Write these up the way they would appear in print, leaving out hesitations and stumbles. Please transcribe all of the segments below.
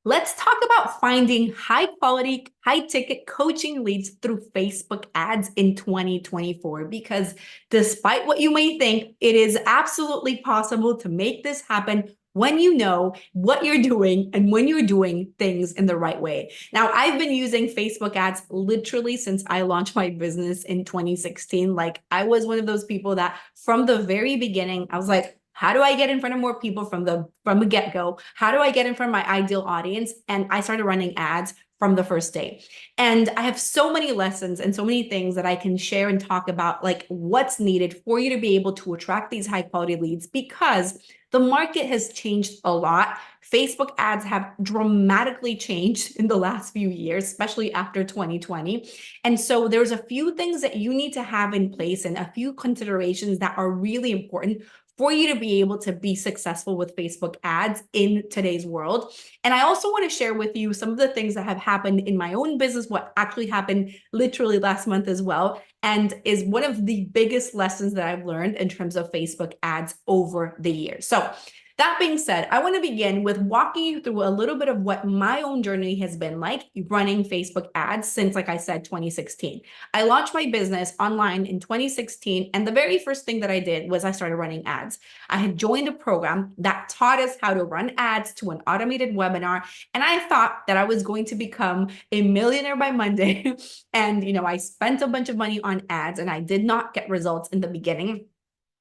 Let's talk about finding high quality, high ticket coaching leads through Facebook ads in 2024. Because despite what you may think, it is absolutely possible to make this happen when you know what you're doing and when you're doing things in the right way. Now, I've been using Facebook ads literally since I launched my business in 2016. Like, I was one of those people that from the very beginning, I was like, how do I get in front of more people from the get-go? How do I get in front of my ideal audience? And I started running ads from the first day. And I have so many lessons and so many things that I can share and talk about, like what's needed for you to be able to attract these high quality leads, because the market has changed a lot. Facebook ads have dramatically changed in the last few years, especially after 2020. And so there's a few things that you need to have in place and a few considerations that are really important for you to be able to be successful with Facebook ads in today's world. And I also want to share with you some of the things that have happened in my own business, what actually happened literally last month as well, and is one of the biggest lessons that I've learned in terms of Facebook ads over the years. So that being said, I want to begin with walking you through a little bit of what my own journey has been like running Facebook ads since, like I said, 2016. I launched my business online in 2016, and the very first thing that I did was I started running ads. I had joined a program that taught us how to run ads to an automated webinar, and I thought that I was going to become a millionaire by Monday. And, I spent a bunch of money on ads, and I did not get results in the beginning.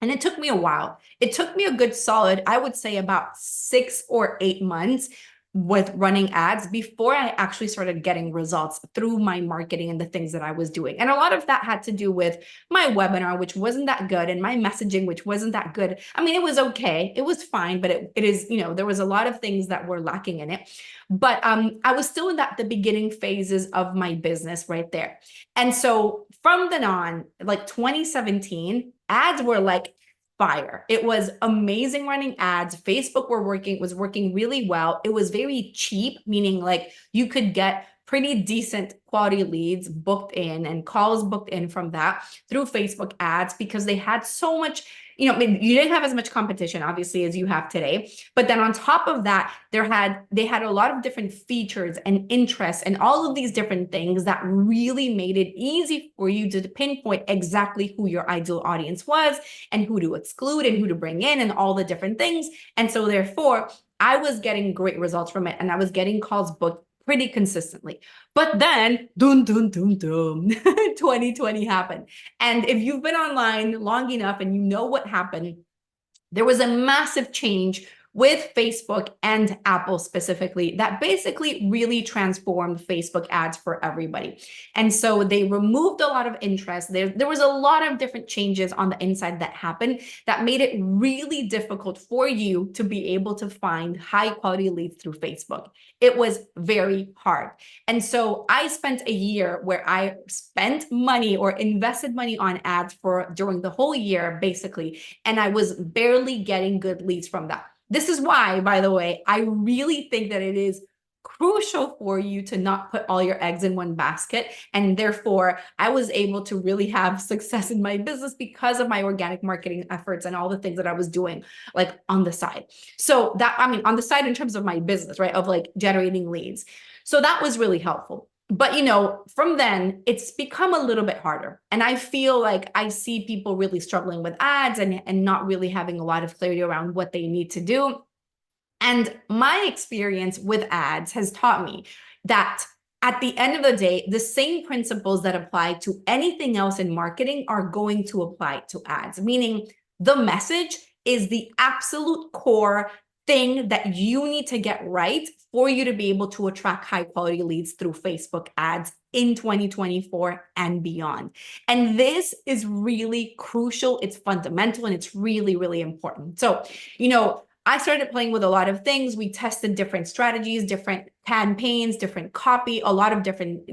And it took me a while. It took me a good solid, I would say about 6 or 8 months with running ads before I actually started getting results through my marketing and the things that I was doing. And a lot of that had to do with my webinar, which wasn't that good, and my messaging, which wasn't that good. I mean, it was okay. It was fine, but it is, there was a lot of things that were lacking in it. But I was still in the beginning phases of my business right there. And so from then on, like 2017, ads were like fire. It was amazing running ads. Facebook was working really well. It was very cheap, meaning like you could get pretty decent quality leads booked in and calls booked in from that through Facebook ads, because they had so much, I mean, you didn't have as much competition, obviously, as you have today. But then on top of that, they had a lot of different features and interests and all of these different things that really made it easy for you to pinpoint exactly who your ideal audience was and who to exclude and who to bring in and all the different things. And so therefore, I was getting great results from it, and I was getting calls booked pretty consistently. But then, 2020 happened. And if you've been online long enough and you know what happened, there was a massive change with Facebook and Apple specifically that basically really transformed Facebook ads for everybody. And so they removed a lot of interest. There was a lot of different changes on the inside that happened that made it really difficult for you to be able to find high quality leads through Facebook. It was very hard. And so I spent a year where I spent money or invested money on ads during the whole year, basically, and I was barely getting good leads from that. This is why, by the way, I really think that it is crucial for you to not put all your eggs in one basket. And therefore, I was able to really have success in my business because of my organic marketing efforts and all the things that I was doing like on the side. So that, I mean, on the side in terms of my business, right, of like generating leads. So that was really helpful. But, from then, it's become a little bit harder. And I feel like I see people really struggling with ads and not really having a lot of clarity around what they need to do. And my experience with ads has taught me that at the end of the day, the same principles that apply to anything else in marketing are going to apply to ads, meaning the message is the absolute core thing that you need to get right for you to be able to attract high quality leads through Facebook ads in 2024 and beyond. And this is really crucial. It's fundamental, and it's really, really important. So, I started playing with a lot of things. We tested different strategies, different campaigns, different copy, a lot of different,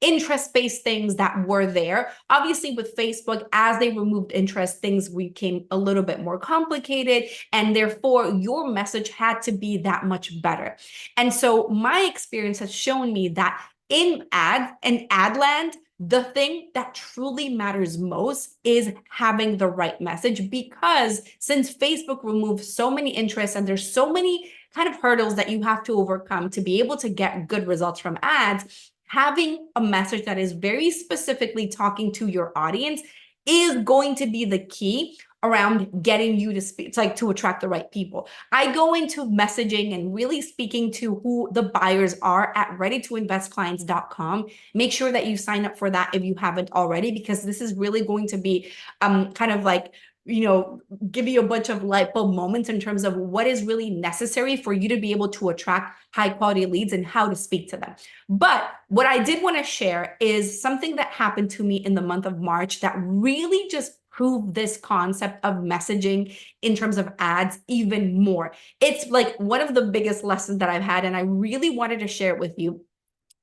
interest-based things that were there. Obviously, with Facebook, as they removed interest, things became a little bit more complicated, and therefore your message had to be that much better. And so my experience has shown me that in ad land, the thing that truly matters most is having the right message, because since Facebook removes so many interests and there's so many kind of hurdles that you have to overcome to be able to get good results from ads, having a message that is very specifically talking to your audience is going to be the key around getting you to speak, it's like to attract the right people. I go into messaging and really speaking to who the buyers are at readytoinvestclients.com. Make sure that you sign up for that if you haven't already, because this is really going to be kind of like, give you a bunch of light bulb moments in terms of what is really necessary for you to be able to attract high quality leads and how to speak to them. But what I did want to share is something that happened to me in the month of March that really just proved this concept of messaging in terms of ads even more. It's like one of the biggest lessons that I've had, and I really wanted to share it with you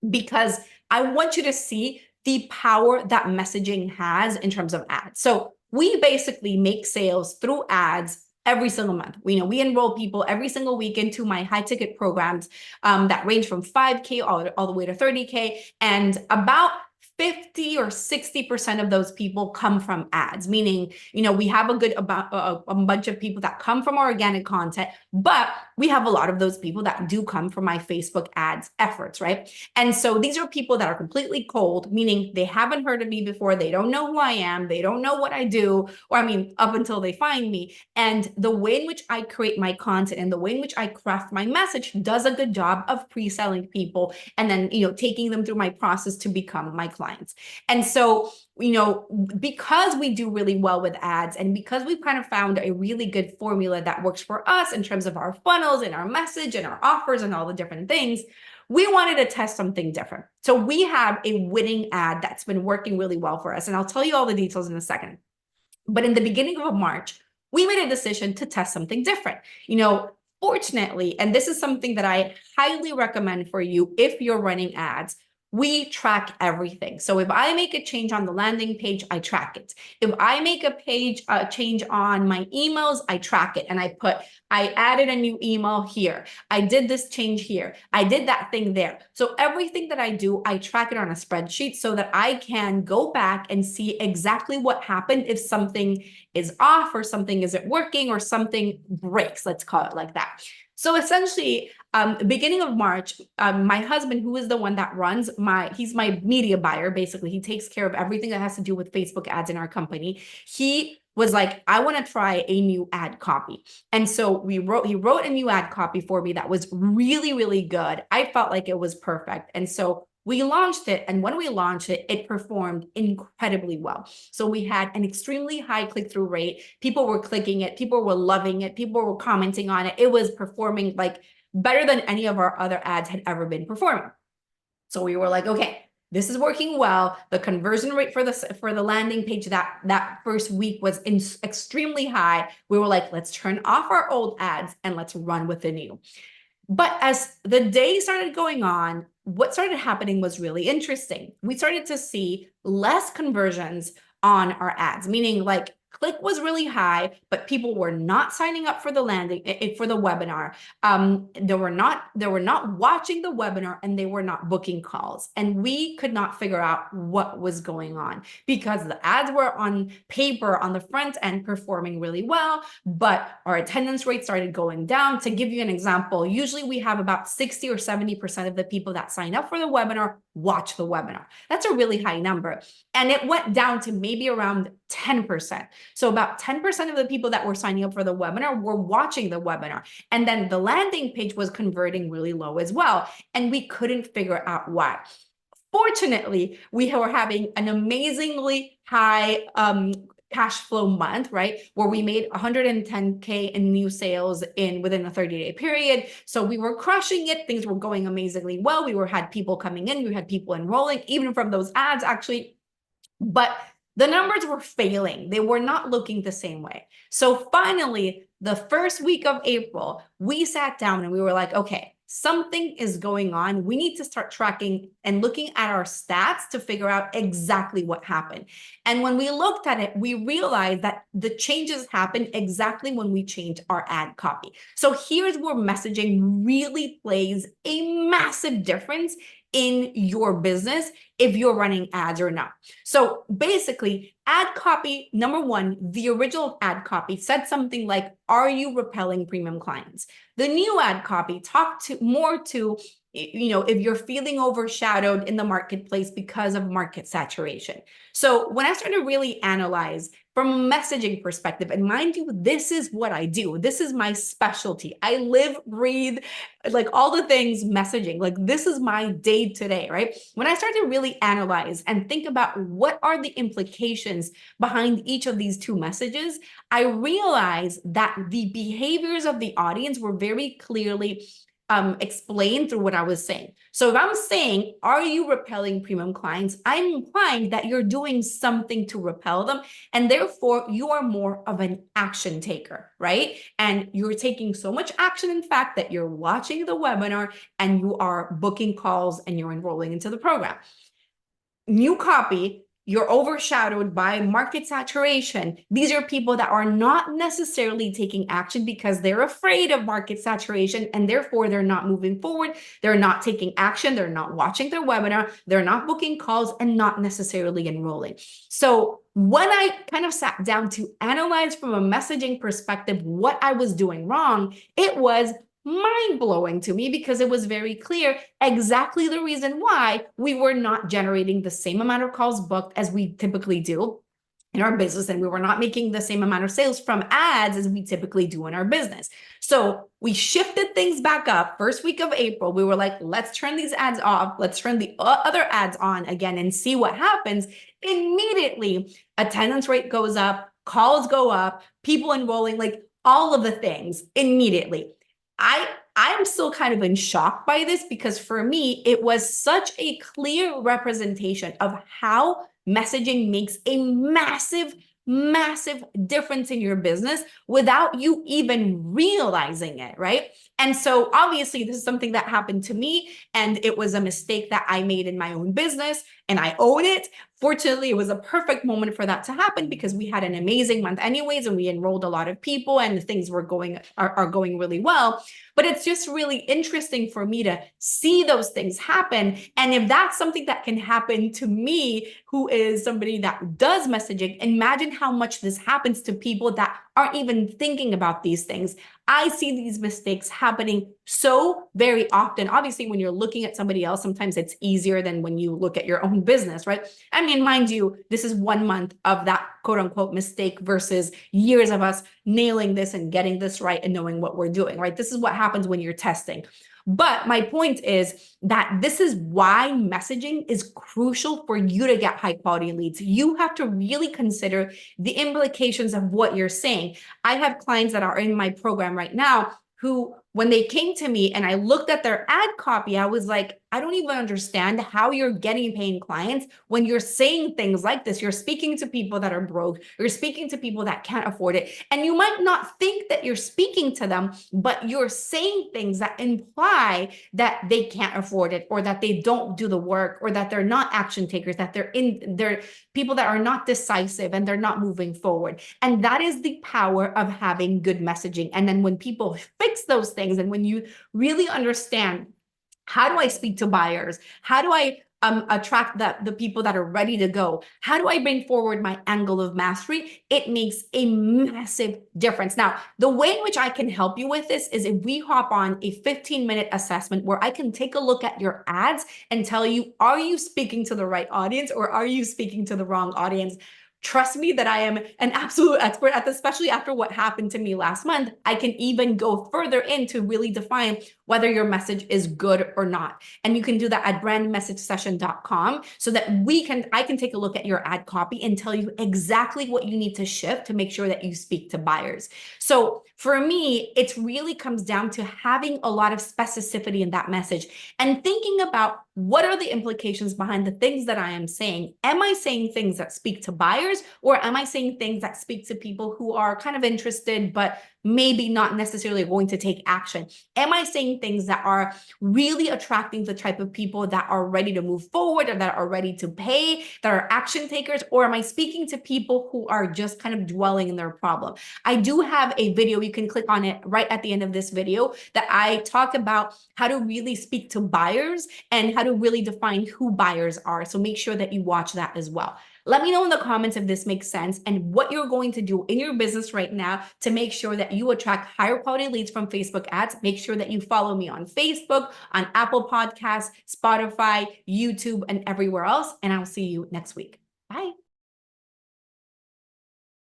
because I want you to see the power that messaging has in terms of ads. So we basically make sales through ads every single month. We enroll people every single week into my high ticket programs that range from 5K all the way to 30K. And about 50 or 60% of those people come from ads, meaning, we have a bunch of people that come from organic content, but we have a lot of those people that do come from my Facebook ads efforts, right? And so these are people that are completely cold, meaning they haven't heard of me before. They don't know who I am. They don't know what I do, or up until they find me. And the way in which I create my content and the way in which I craft my message does a good job of pre-selling people and then, taking them through my process to become my clients. And so, because we do really well with ads and because we've kind of found a really good formula that works for us in terms of our funnels and our message and our offers and all the different things, we wanted to test something different. So we have a winning ad that's been working really well for us. And I'll tell you all the details in a second. But in the beginning of March, we made a decision to test something different. Fortunately, and this is something that I highly recommend for you if you're running ads, we track everything. So if I make a change on the landing page, I track it. If I make a change on my emails, I track it. And I added a new email here. I did this change here. I did that thing there. So everything that I do, I track it on a spreadsheet so that I can go back and see exactly what happened if something is off or something isn't working or something breaks, let's call it like that. So essentially, beginning of March, my husband, who is the one that runs he's my media buyer, basically. He takes care of everything that has to do with Facebook ads in our company. He was like, I want to try a new ad copy. And so he wrote a new ad copy for me that was really, really good. I felt like it was perfect. And so we launched it, and when we launched it, it performed incredibly well. So we had an extremely high click-through rate. People were clicking it. People were loving it. People were commenting on it. It was performing like better than any of our other ads had ever been performing. So we were like, okay, this is working well. The conversion rate for the landing page that first week was extremely high. We were like, let's turn off our old ads and let's run with the new. But as the day started going on, what started happening was really interesting. We started to see less conversions on our ads, meaning like click was really high, but people were not signing up for the webinar. They were not watching the webinar, and they were not booking calls. And we could not figure out what was going on because the ads were on paper on the front end performing really well, but our attendance rate started going down. To give you an example, usually we have about 60 or 70% of the people that sign up for the webinar watch the webinar. That's a really high number. And it went down to maybe around 10%. So about 10% of the people that were signing up for the webinar were watching the webinar. And then the landing page was converting really low as well. And we couldn't figure out why. Fortunately, we were having an amazingly high cash flow month, right? Where we made 110K in new sales within a 30-day period. So we were crushing it. Things were going amazingly well. Had people coming in. We had people enrolling, even from those ads, actually. But the numbers were failing. They were not looking the same way. So finally, the first week of April, we sat down and we were like, okay, something is going on. We need to start tracking and looking at our stats to figure out exactly what happened. And when we looked at it, we realized that the changes happened exactly when we changed our ad copy. So here's where messaging really plays a massive difference in your business if you're running ads or not. So basically, ad copy, number one, the original ad copy said something like, are you repelling premium clients? The new ad copy talked to more to, if you're feeling overshadowed in the marketplace because of market saturation. So when I started to really analyze from a messaging perspective, and mind you, this is what I do. This is my specialty. I live, breathe, like all the things messaging. Like this is my day to day, right? When I started to really analyze and think about what are the implications behind each of these two messages, I realized that the behaviors of the audience were very clearly explained through what I was saying. So if I'm saying, are you repelling premium clients? I'm implying that you're doing something to repel them. And therefore, you are more of an action taker, right? And you're taking so much action, in fact, that you're watching the webinar and you are booking calls and you're enrolling into the program. New copy, you're overshadowed by market saturation. These are people that are not necessarily taking action because they're afraid of market saturation and therefore they're not moving forward. They're not taking action. They're not watching their webinar. They're not booking calls and not necessarily enrolling. So when I kind of sat down to analyze from a messaging perspective what I was doing wrong, it was mind-blowing to me because it was very clear exactly the reason why we were not generating the same amount of calls booked as we typically do in our business, and we were not making the same amount of sales from ads as we typically do in our business. So we shifted things back up. First week of April, we were like, let's turn these ads off. Let's turn the other ads on again and see what happens. Immediately, attendance rate goes up, calls go up, people enrolling, like all of the things immediately. I'm still kind of in shock by this because for me, it was such a clear representation of how messaging makes a massive, massive difference in your business without you even realizing it, right? And so obviously this is something that happened to me and it was a mistake that I made in my own business and I own it. Fortunately, it was a perfect moment for that to happen because we had an amazing month anyways, and we enrolled a lot of people and things were are going really well. But it's just really interesting for me to see those things happen. And if that's something that can happen to me, who is somebody that does messaging, imagine how much this happens to people that aren't even thinking about these things. I see these mistakes happening so very often. Obviously, when you're looking at somebody else, sometimes it's easier than when you look at your own business, right? I mean, mind you, this is 1 month of that quote unquote mistake versus years of us nailing this and getting this right and knowing what we're doing, right? This is what happens when you're testing. But my point is that this is why messaging is crucial for you to get high quality leads. You have to really consider the implications of what you're saying. I have clients that are in my program right now who, when they came to me and I looked at their ad copy, I was like, I don't even understand how you're getting paying clients when you're saying things like this. You're speaking to people that are broke. You're speaking to people that can't afford it. And you might not think that you're speaking to them, but you're saying things that imply that they can't afford it or that they don't do the work or that they're not action takers, that they're people that are not decisive and they're not moving forward. And that is the power of having good messaging. And then when people fix those things and when you really understand, how do I speak to buyers? How do I attract the people that are ready to go? How do I bring forward my angle of mastery? It makes a massive difference. Now, the way in which I can help you with this is if we hop on a 15-minute assessment where I can take a look at your ads and tell you, are you speaking to the right audience or are you speaking to the wrong audience? Trust me that I am an absolute expert at this, especially after what happened to me last month. I can even go further in to really define whether your message is good or not. And you can do that at brandmessagesession.com so that I can take a look at your ad copy and tell you exactly what you need to shift to make sure that you speak to buyers. So for me, it really comes down to having a lot of specificity in that message and thinking about what are the implications behind the things that I am saying. Am I saying things that speak to buyers or am I saying things that speak to people who are kind of interested but maybe not necessarily going to take action? Am I saying things that are really attracting the type of people that are ready to move forward or that are ready to pay, that are action takers? Or am I speaking to people who are just kind of dwelling in their problem? I do have a video, you can click on it right at the end of this video, that I talk about how to really speak to buyers and how to really define who buyers are. So make sure that you watch that as well. Let me know in the comments if this makes sense and what you're going to do in your business right now to make sure that you attract higher quality leads from Facebook ads. Make sure that you follow me on Facebook, on Apple Podcasts, Spotify, YouTube, and everywhere else. And I'll see you next week. Bye.